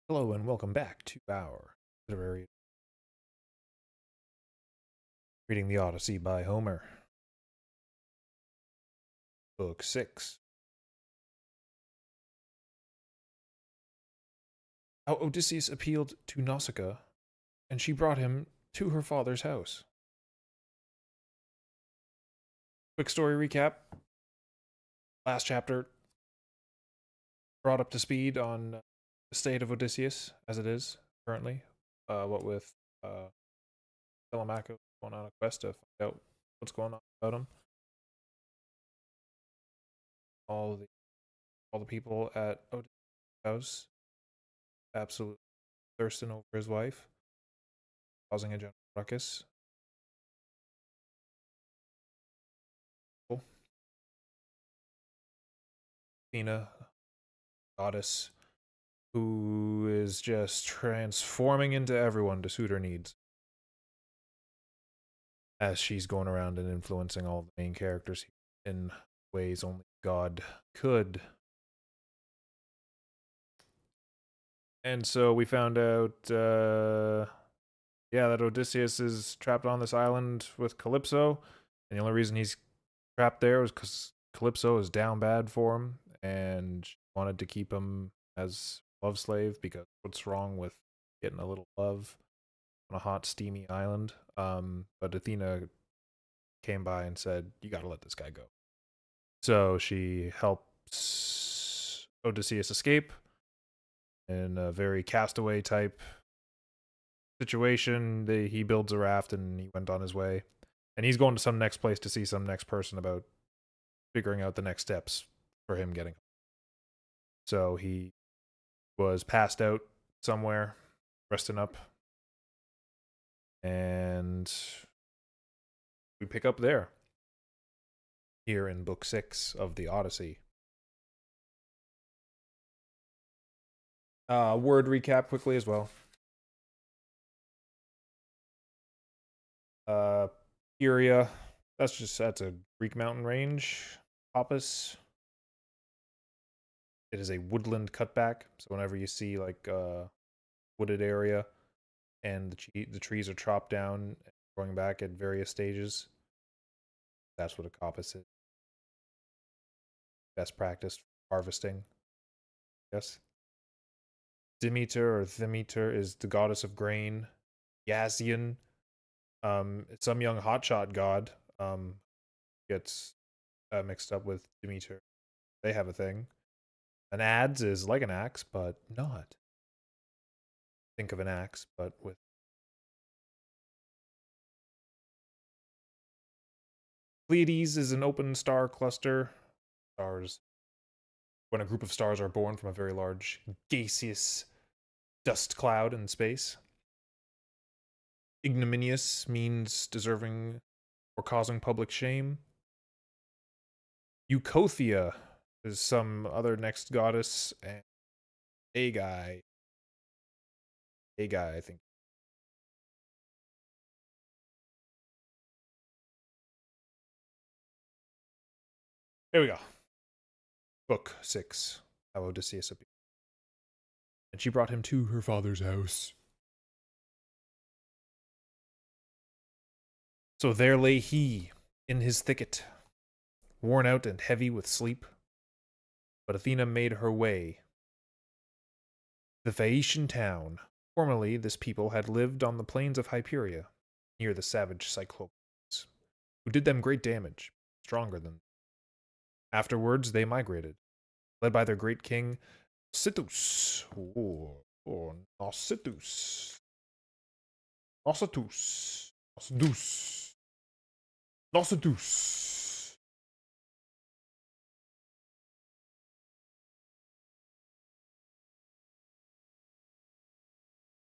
Hello and welcome back to our literary reading the Odyssey by Homer, Book 6. How Odysseus appealed to Nausicaa, and she brought him to her father's house. Quick story recap. Last chapter brought up to speed on the state of Odysseus as it is currently. What with Telemachus going on a quest to find out what's going on about him. All the people at Odysseus' house absolutely thirsting over his wife, causing a general ruckus. Athena, goddess, who is just transforming into everyone to suit her needs. As she's going around and influencing all the main characters in ways only God could. And so we found out, that Odysseus is trapped on this island with Calypso. And the only reason he's trapped there was because Calypso is down bad for him. And she wanted to keep him as love slave because what's wrong with getting a little love on a hot, steamy island? But Athena came by and said, "You got to let this guy go." So she helps Odysseus escape in a very castaway type situation. He builds a raft and he went on his way. And he's going to some next place to see some next person about figuring out the next steps for him getting home. So he was passed out somewhere, resting up. And we pick up there, here in Book 6 of the Odyssey. Word recap quickly as well. Iria, that's a Greek mountain range. Papus. It is a woodland cutback, so whenever you see like a wooded area and the trees are chopped down and growing back at various stages, that's what a coppice is. Best practice for harvesting, yes. Demeter or Themeter is the goddess of grain. Yazian, it's some young hotshot god, gets mixed up with Demeter. They have a thing. An adze is like an axe, but not. Think of an axe, but with. Pleiades is an open star cluster. Stars. When a group of stars are born from a very large gaseous dust cloud in space. Ignominious means deserving or causing public shame. Eucothia is some other next goddess. And Agai, I think. Here we go. Book 6. How Odysseus appeared. And she brought him to her father's house. So there lay he in his thicket, worn out and heavy with sleep. But Athena made her way. The Phaeacian town. Formerly, this people had lived on the plains of Hyperia, near the savage Cyclopes, who did them great damage, stronger than them. Afterwards, they migrated, led by their great king, Nausitus. Nausitus. Nausitus. Nausitus. Nausitus.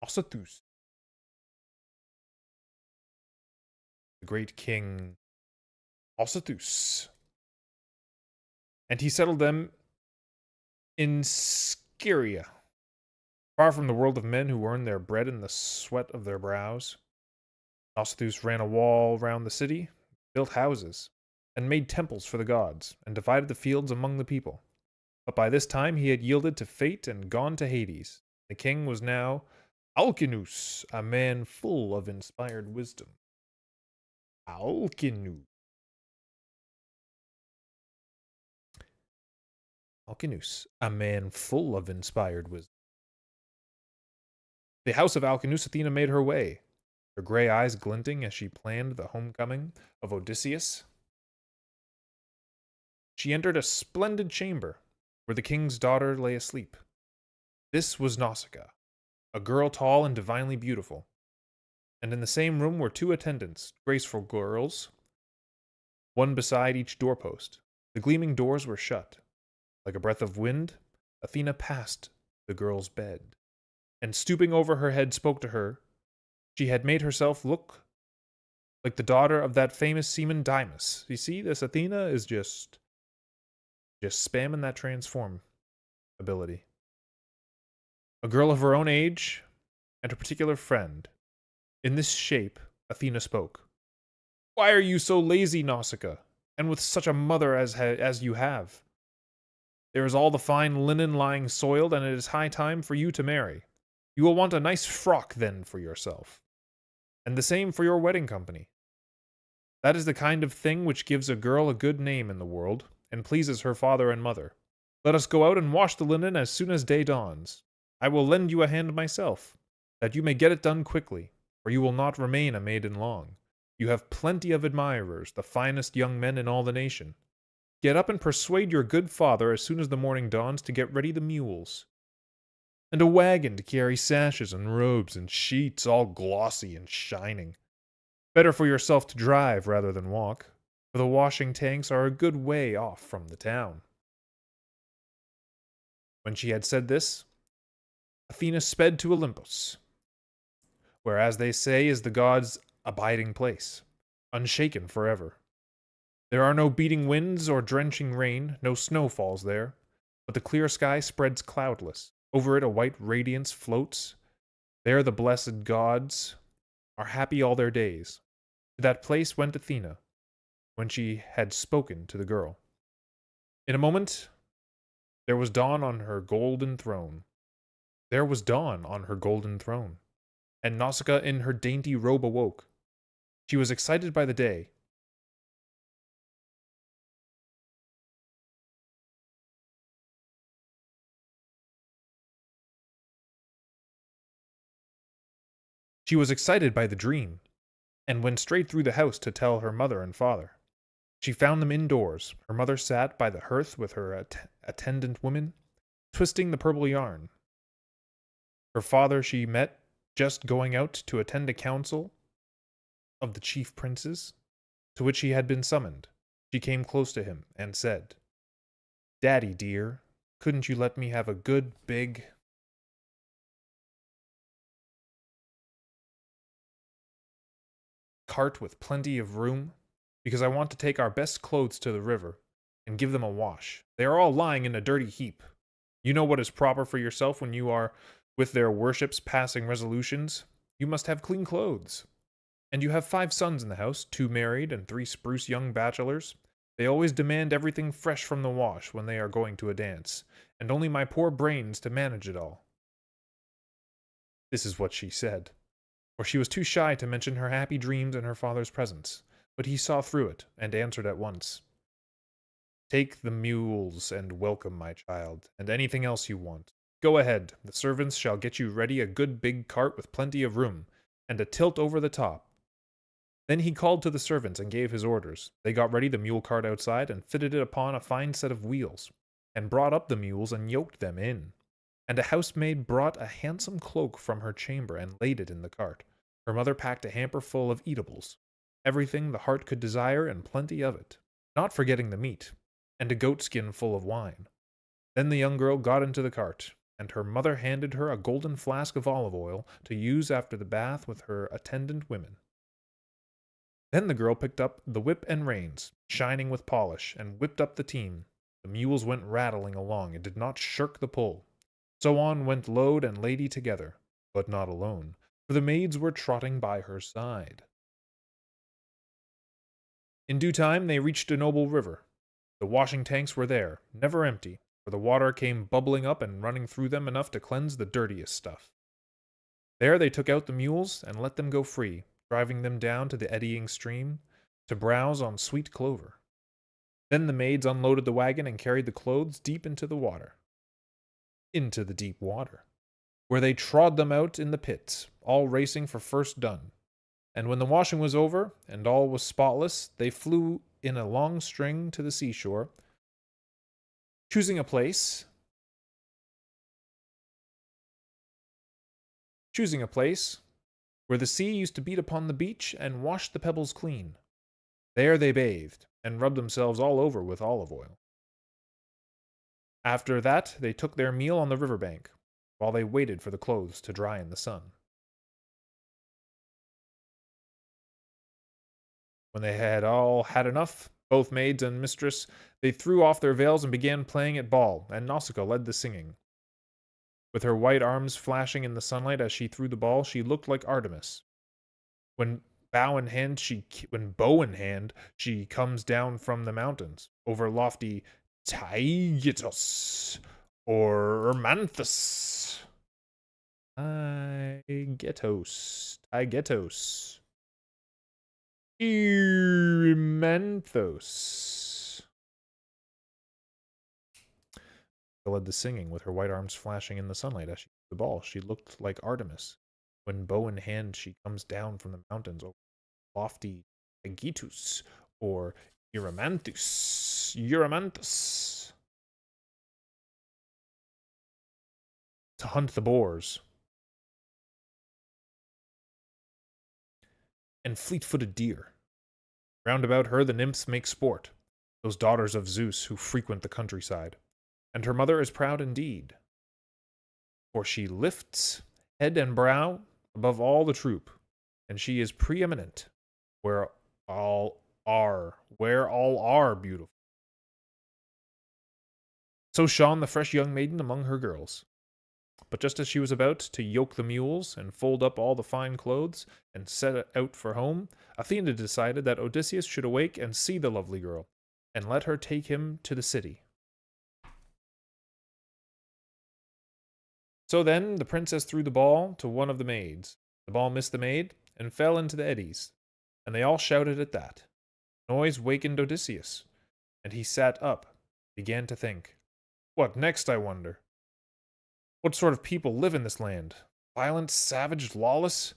Nausitus. The great king Nausitus. And he settled them in Scyria, far from the world of men who earn their bread in the sweat of their brows. Nausitus ran a wall round the city, built houses, and made temples for the gods, and divided the fields among the people. But by this time he had yielded to fate and gone to Hades, The king was now Alcinous, a man full of inspired wisdom. Alcinous. Alcinous, a man full of inspired wisdom. The house of Alcinous Athena made her way, her gray eyes glinting as she planned the homecoming of Odysseus. She entered a splendid chamber where the king's daughter lay asleep. This was Nausicaa, a girl tall and divinely beautiful. And in the same room were two attendants, graceful girls, one beside each doorpost. The gleaming doors were shut. Like a breath of wind, Athena passed the girl's bed, and stooping over her head spoke to her. She had made herself look like the daughter of that famous seaman Dymas. You see, this Athena is just spamming that transform ability. A girl of her own age and a particular friend. In this shape, Athena spoke. Why are you so lazy, Nausicaa, and with such a mother as you have? There is all the fine linen lying soiled, and it is high time for you to marry. You will want a nice frock then for yourself, and the same for your wedding company. That is the kind of thing which gives a girl a good name in the world, and pleases her father and mother. Let us go out and wash the linen as soon as day dawns. I will lend you a hand myself, that you may get it done quickly, for you will not remain a maiden long. You have plenty of admirers, the finest young men in all the nation. Get up and persuade your good father as soon as the morning dawns to get ready the mules, and a wagon to carry sashes and robes and sheets all glossy and shining. Better for yourself to drive rather than walk, for the washing tanks are a good way off from the town. When she had said this, Athena sped to Olympus, where, as they say, is the gods' abiding place, unshaken forever. There are no beating winds or drenching rain, no snow falls there, but the clear sky spreads cloudless. Over it a white radiance floats. There the blessed gods are happy all their days. To that place went Athena, when she had spoken to the girl. In a moment, there was dawn on her golden throne. There was dawn on her golden throne, and Nausicaa in her dainty robe awoke. She was excited by the day. She was excited by the dream, and went straight through the house to tell her mother and father. She found them indoors. Her mother sat by the hearth with her attendant women, twisting the purple yarn. Her father she met just going out to attend a council of the chief princes, to which he had been summoned. She came close to him and said, Daddy dear, couldn't you let me have a good big cart with plenty of room? Because I want to take our best clothes to the river and give them a wash. They are all lying in a dirty heap. You know what is proper for yourself when you are with their worships passing resolutions. You must have clean clothes. And you have 5 sons in the house, 2 married and 3 spruce young bachelors. They always demand everything fresh from the wash when they are going to a dance, and only my poor brains to manage it all. This is what she said, for she was too shy to mention her happy dreams in her father's presence, but he saw through it, and answered at once. Take the mules and welcome, my child, and anything else you want. Go ahead, the servants shall get you ready a good big cart with plenty of room, and a tilt over the top. Then he called to the servants and gave his orders. They got ready the mule cart outside and fitted it upon a fine set of wheels, and brought up the mules and yoked them in. And a housemaid brought a handsome cloak from her chamber and laid it in the cart. Her mother packed a hamper full of eatables, everything the heart could desire and plenty of it, not forgetting the meat, and a goatskin full of wine. Then the young girl got into the cart, and her mother handed her a golden flask of olive oil to use after the bath with her attendant women. Then the girl picked up the whip and reins, shining with polish, and whipped up the team. The mules went rattling along and did not shirk the pull. So on went load and lady together, but not alone, for the maids were trotting by her side. In due time they reached a noble river. The washing tanks were there, never empty, where the water came bubbling up and running through them enough to cleanse the dirtiest stuff. There they took out the mules and let them go free, driving them down to the eddying stream to browse on sweet clover. Then the maids unloaded the wagon and carried the clothes deep into the water. Into the deep water, where they trod them out in the pits, all racing for first done. And when the washing was over, and all was spotless, they flew in a long string to the seashore, choosing a place where the sea used to beat upon the beach and wash the pebbles clean. There they bathed, and rubbed themselves all over with olive oil. After that, they took their meal on the river bank, while they waited for the clothes to dry in the sun. When they had all had enough, both maids and mistress, they threw off their veils and began playing at ball, and Nausicaa led the singing. With her white arms flashing in the sunlight as she threw the ball, she looked like Artemis. When bow in hand, she comes down from the mountains, over lofty Taygetus, or Ermanthus. Taygetos. Erymanthos. Led the singing, with her white arms flashing in the sunlight as she threw the ball. She looked like Artemis. When bow in hand she comes down from the mountains over lofty Taygetus, or Erymanthus. To hunt the boars. And fleet-footed deer. Round about her the nymphs make sport, those daughters of Zeus who frequent the countryside. And her mother is proud indeed, for she lifts head and brow above all the troop, and she is preeminent where all are beautiful. So shone the fresh young maiden among her girls. But just as she was about to yoke the mules and fold up all the fine clothes and set out for home, Athena decided that Odysseus should awake and see the lovely girl, and let her take him to the city. So then the princess threw the ball to one of the maids. The ball missed the maid and fell into the eddies, and they all shouted at that. Noise wakened Odysseus, and he sat up, began to think. What next, I wonder? What sort of people live in this land? Violent, savage, lawless,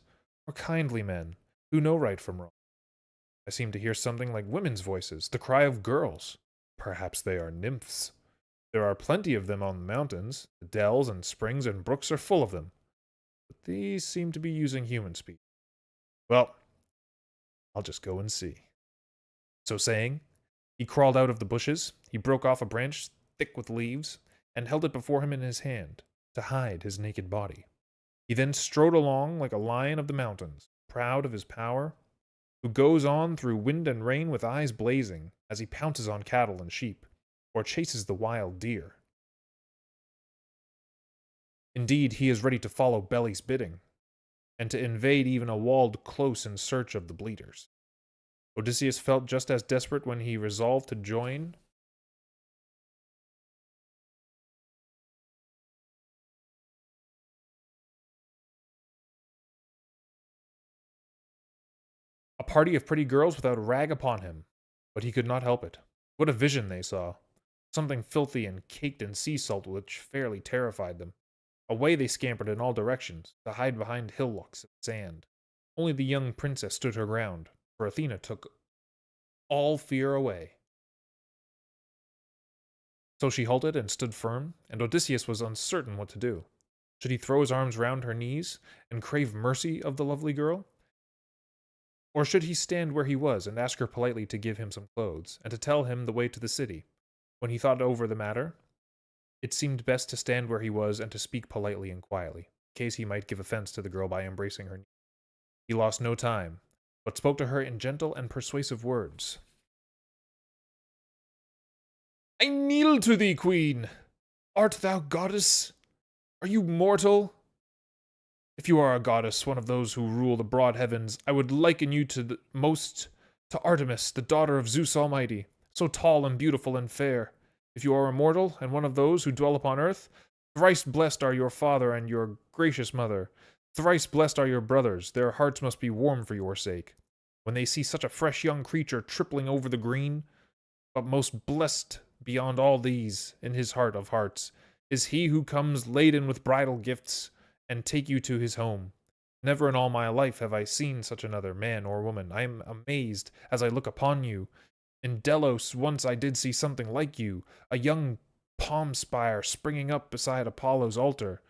or kindly men who know right from wrong? I seem to hear something like women's voices, the cry of girls. Perhaps they are nymphs. There are plenty of them on the mountains. The dells and springs and brooks are full of them. But these seem to be using human speech. Well, I'll just go and see. So saying, he crawled out of the bushes. He broke off a branch thick with leaves and held it before him in his hand to hide his naked body. He then strode along like a lion of the mountains, proud of his power, who goes on through wind and rain with eyes blazing as he pounces on cattle and sheep, or chases the wild deer. Indeed, he is ready to follow Belly's bidding, and to invade even a walled close in search of the bleaters. Odysseus felt just as desperate when he resolved to join a party of pretty girls without a rag upon him. But he could not help it. What a vision they saw! Something filthy and caked in sea salt which fairly terrified them. Away they scampered in all directions, to hide behind hillocks of sand. Only the young princess stood her ground, for Athena took all fear away. So she halted and stood firm, and Odysseus was uncertain what to do. Should he throw his arms round her knees and crave mercy of the lovely girl? Or should he stand where he was and ask her politely to give him some clothes, and to tell him the way to the city? When he thought over the matter, it seemed best to stand where he was and to speak politely and quietly, in case he might give offense to the girl by embracing her. He lost no time, but spoke to her in gentle and persuasive words. I kneel to thee, queen! Art thou goddess? Are you mortal? If you are a goddess, one of those who rule the broad heavens, I would liken you to Artemis, the daughter of Zeus Almighty, so tall and beautiful and fair. If you are immortal, and one of those who dwell upon earth, thrice blessed are your father and your gracious mother. Thrice blessed are your brothers, their hearts must be warm for your sake. When they see such a fresh young creature tripling over the green, but most blessed beyond all these, in his heart of hearts, is he who comes laden with bridal gifts, and take you to his home. Never in all my life have I seen such another, man or woman. I am amazed as I look upon you. In Delos once I did see something like you, a young palm spire springing up beside Apollo's altar.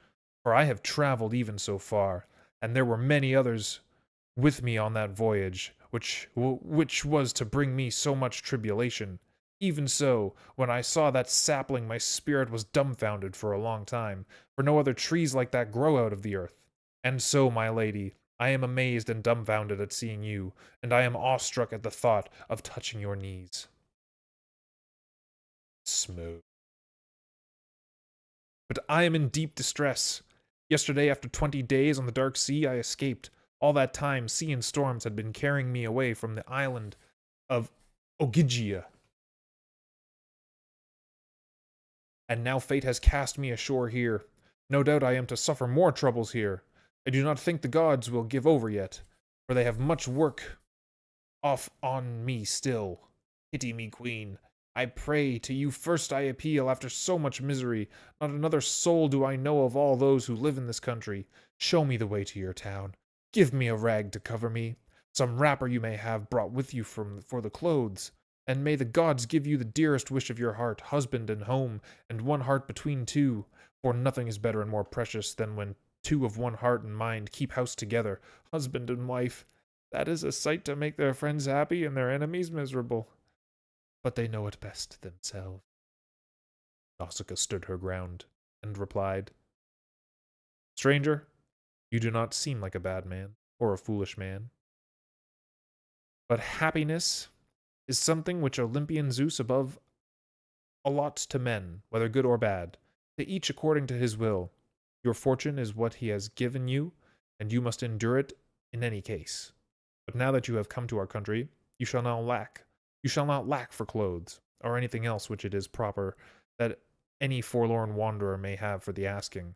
For I have traveled even so far, and there were many others with me on that voyage, which was to bring me so much tribulation. Even so, when I saw that sapling, my spirit was dumbfounded for a long time, for no other trees like that grow out of the earth. And so, my lady, I am amazed and dumbfounded at seeing you, and I am awestruck at the thought of touching your knees. Smooth. But I am in deep distress. Yesterday, after 20 days on the dark sea, I escaped. All that time, sea and storms had been carrying me away from the island of Ogygia. And now fate has cast me ashore here. No doubt I am to suffer more troubles here. I do not think the gods will give over yet, for they have much work off on me still. Pity me, queen. I pray, to you first I appeal, after so much misery. Not another soul do I know of all those who live in this country. Show me the way to your town. Give me a rag to cover me. Some wrapper you may have brought with you for the clothes. And may the gods give you the dearest wish of your heart, husband and home, and one heart between two. For nothing is better and more precious than when two of one heart and mind keep house together, husband and wife. That is a sight to make their friends happy and their enemies miserable. But they know it best themselves. Nausicaa stood her ground, and replied, Stranger, you do not seem like a bad man, or a foolish man. But happiness is something which Olympian Zeus above allots to men, whether good or bad, to each according to his will. Your fortune is what he has given you, and you must endure it in any case. But now that you have come to our country, you shall not lack for clothes, or anything else which it is proper that any forlorn wanderer may have for the asking.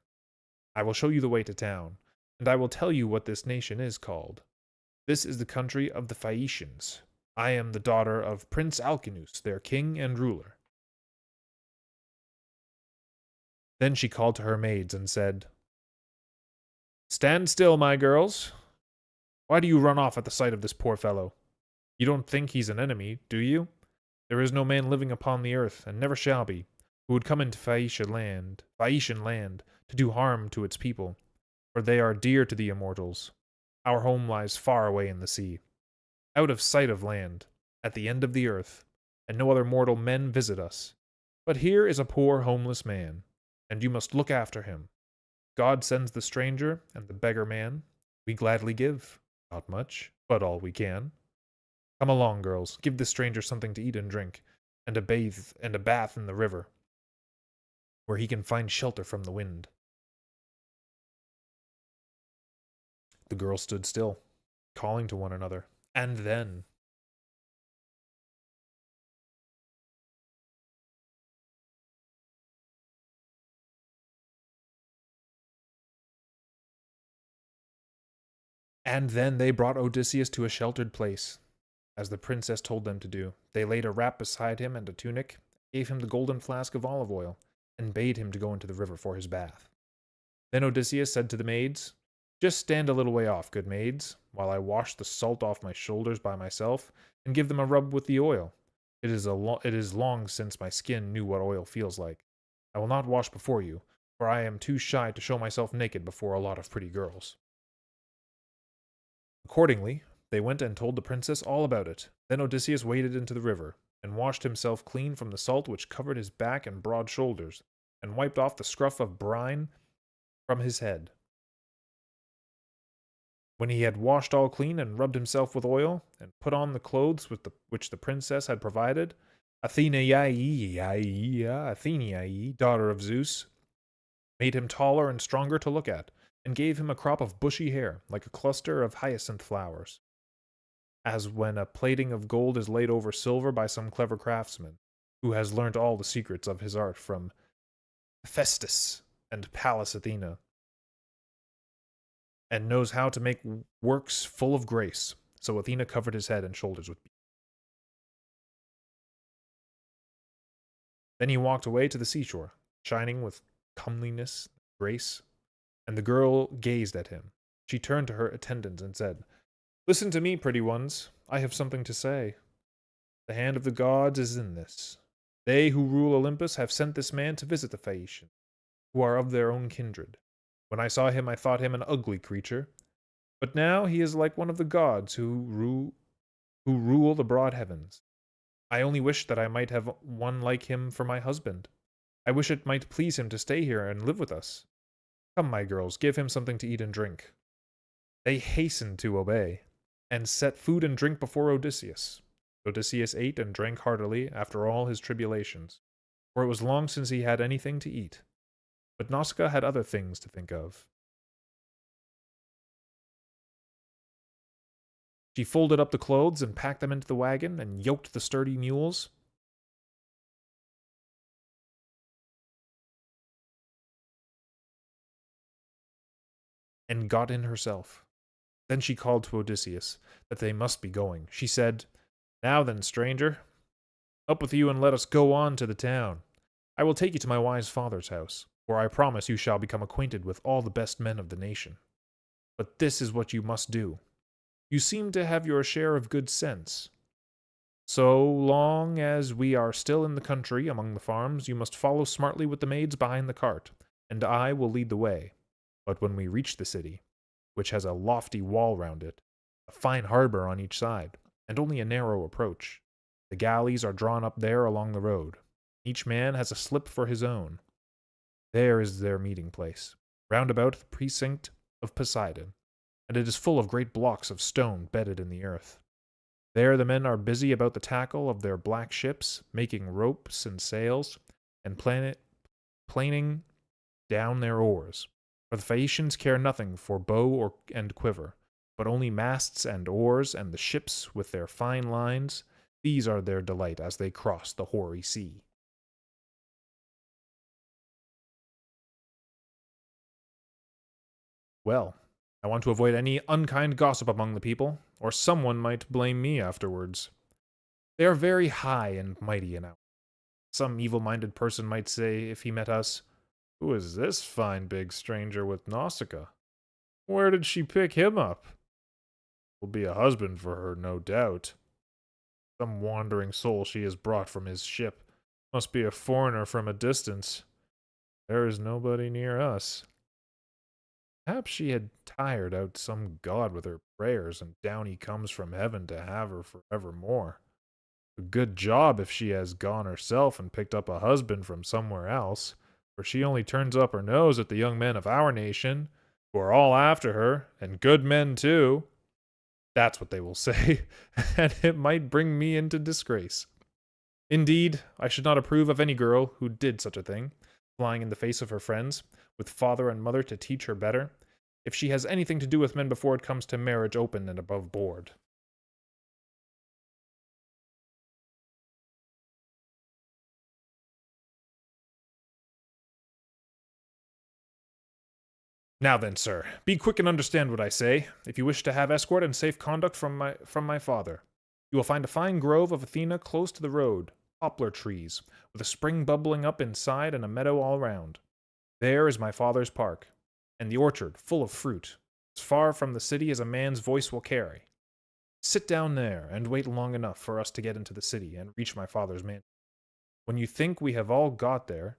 I will show you the way to town, and I will tell you what this nation is called. This is the country of the Phaeacians. I am the daughter of Prince Alcinous, their king and ruler. Then she called to her maids and said, Stand still, my girls. Why do you run off at the sight of this poor fellow? You don't think he's an enemy, do you? There is no man living upon the earth, and never shall be, who would come into Phaeacian land, to do harm to its people, for they are dear to the immortals. Our home lies far away in the sea, out of sight of land, at the end of the earth, and no other mortal men visit us. But here is a poor homeless man, and you must look after him. God sends the stranger and the beggar man. We gladly give, not much, but all we can. Come along, girls, give this stranger something to eat and drink, and a bath in the river, where he can find shelter from the wind. The girls stood still, calling to one another, and then they brought Odysseus to a sheltered place, as the princess told them to do. They laid a wrap beside him and a tunic, gave him the golden flask of olive oil, and bade him to go into the river for his bath. Then Odysseus said to the maids, Just stand a little way off, good maids, while I wash the salt off my shoulders by myself, and give them a rub with the oil. It is long since my skin knew what oil feels like. I will not wash before you, for I am too shy to show myself naked before a lot of pretty girls. Accordingly, they went and told the princess all about it. Then Odysseus waded into the river, and washed himself clean from the salt which covered his back and broad shoulders, and wiped off the scruff of brine from his head. When he had washed all clean and rubbed himself with oil, and put on the clothes which the princess had provided, Athenae, daughter of Zeus, made him taller and stronger to look at, and gave him a crop of bushy hair, like a cluster of hyacinth flowers, as when a plating of gold is laid over silver by some clever craftsman. who has learnt all the secrets of his art from Hephaestus and Pallas Athena, and knows how to make works full of grace. So Athena covered his head and shoulders with beauty. Then he walked away to the seashore, shining with comeliness, grace, and the girl gazed at him. She turned to her attendants and said, "Listen to me, pretty ones. I have something to say. The hand of the gods is in this. They who rule Olympus have sent this man to visit the Phaeacians, who are of their own kindred. When I saw him, I thought him an ugly creature. But now he is like one of the gods who rule the broad heavens. I only wish that I might have one like him for my husband. I wish it might please him to stay here and live with us. Come, my girls, give him something to eat and drink." They hastened to obey, and set food and drink before Odysseus. Odysseus ate and drank heartily after all his tribulations, for it was long since he had anything to eat. But Nausicaa had other things to think of. She folded up the clothes and packed them into the wagon and yoked the sturdy mules. And got in herself. Then she called to Odysseus that they must be going. She said, "Now then, stranger, up with you and let us go on to the town. I will take you to my wise father's house, where I promise you shall become acquainted with all the best men of the nation. But this is what you must do. You seem to have your share of good sense. So long as we are still in the country among the farms, you must follow smartly with the maids behind the cart, and I will lead the way. But when we reach the city, which has a lofty wall round it, a fine harbor on each side, and only a narrow approach, the galleys are drawn up there along the road. Each man has a slip for his own. There is their meeting place, round about the precinct of Poseidon, and it is full of great blocks of stone bedded in the earth. There the men are busy about the tackle of their black ships, making ropes and sails, and planing down their oars. For the Phaeacians care nothing for bow and quiver, but only masts and oars, and the ships with their fine lines. These are their delight as they cross the hoary sea. Well, I want to avoid any unkind gossip among the people, or someone might blame me afterwards. They are very high and mighty in our. Some evil-minded person might say, if he met us, "Who is this fine big stranger with Nausicaa? Where did she pick him up? Will be a husband for her, no doubt. Some wandering soul she has brought from his ship. Must be a foreigner from a distance. There is nobody near us." Perhaps she had tired out some god with her prayers, and down he comes from heaven to have her forevermore. A good job if she has gone herself and picked up a husband from somewhere else, for she only turns up her nose at the young men of our nation, who are all after her, and good men too. That's what they will say, and it might bring me into disgrace. Indeed, I should not approve of any girl who did such a thing, flying in the face of her friends, with father and mother to teach her better, if she has anything to do with men before it comes to marriage open and above board. Now then, sir, be quick and understand what I say, if you wish to have escort and safe conduct from my father. You will find a fine grove of Athena close to the road, poplar trees, with a spring bubbling up inside and a meadow all round. There is my father's park, and the orchard full of fruit, as far from the city as a man's voice will carry. Sit down there, and wait long enough for us to get into the city and reach my father's mansion. When you think we have all got there,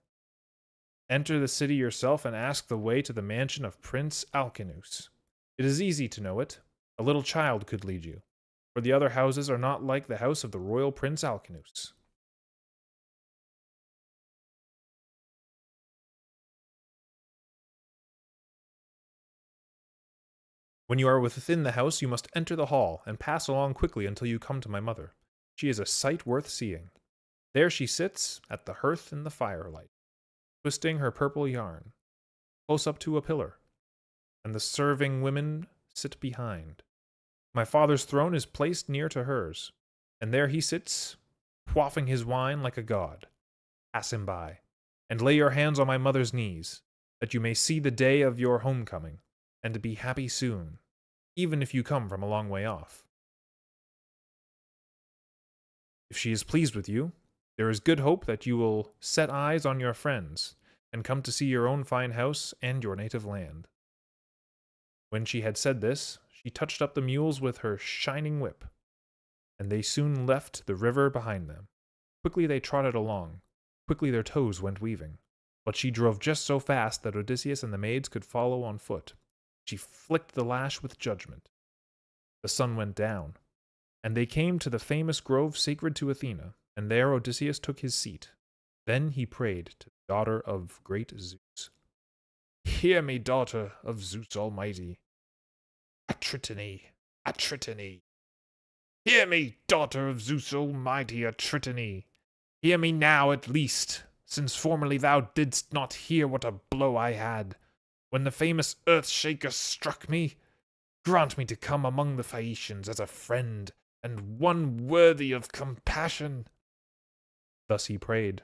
enter the city yourself and ask the way to the mansion of Prince Alcinous. It is easy to know it. A little child could lead you, for the other houses are not like the house of the royal Prince Alcinous. When you are within the house, you must enter the hall and pass along quickly until you come to my mother. She is a sight worth seeing. There she sits at the hearth in the firelight, twisting her purple yarn, close up to a pillar, and the serving women sit behind. My father's throne is placed near to hers, and there he sits, quaffing his wine like a god. Pass him by, and lay your hands on my mother's knees, that you may see the day of your homecoming, and be happy soon, even if you come from a long way off. If she is pleased with you, there is good hope that you will set eyes on your friends, and come to see your own fine house and your native land. When she had said this, she touched up the mules with her shining whip, and they soon left the river behind them. Quickly they trotted along, quickly their toes went weaving, but she drove just so fast that Odysseus and the maids could follow on foot. She flicked the lash with judgment. The sun went down, and they came to the famous grove sacred to Athena, and there Odysseus took his seat. Then he prayed to the daughter of great Zeus. Hear me, daughter of Zeus Almighty. Atritone, Atritone. Hear me, daughter of Zeus Almighty, Atritone. Hear me now at least, since formerly thou didst not hear what a blow I had, when the famous Earth-shaker struck me. Grant me to come among the Phaeacians as a friend, and one worthy of compassion. Thus he prayed,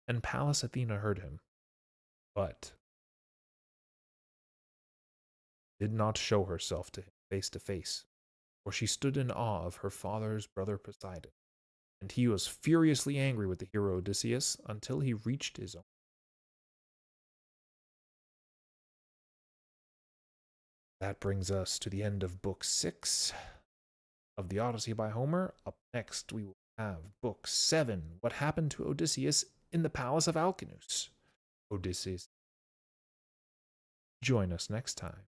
and Pallas Athena heard him, but did not show herself to him face to face, for she stood in awe of her father's brother Poseidon, and he was furiously angry with the hero Odysseus until he reached his own. That brings us to the end of Book 6 of the Odyssey by Homer. Up next, we will have Book 7, What Happened to Odysseus in the Palace of Alcinous. Odysseus. Join us next time.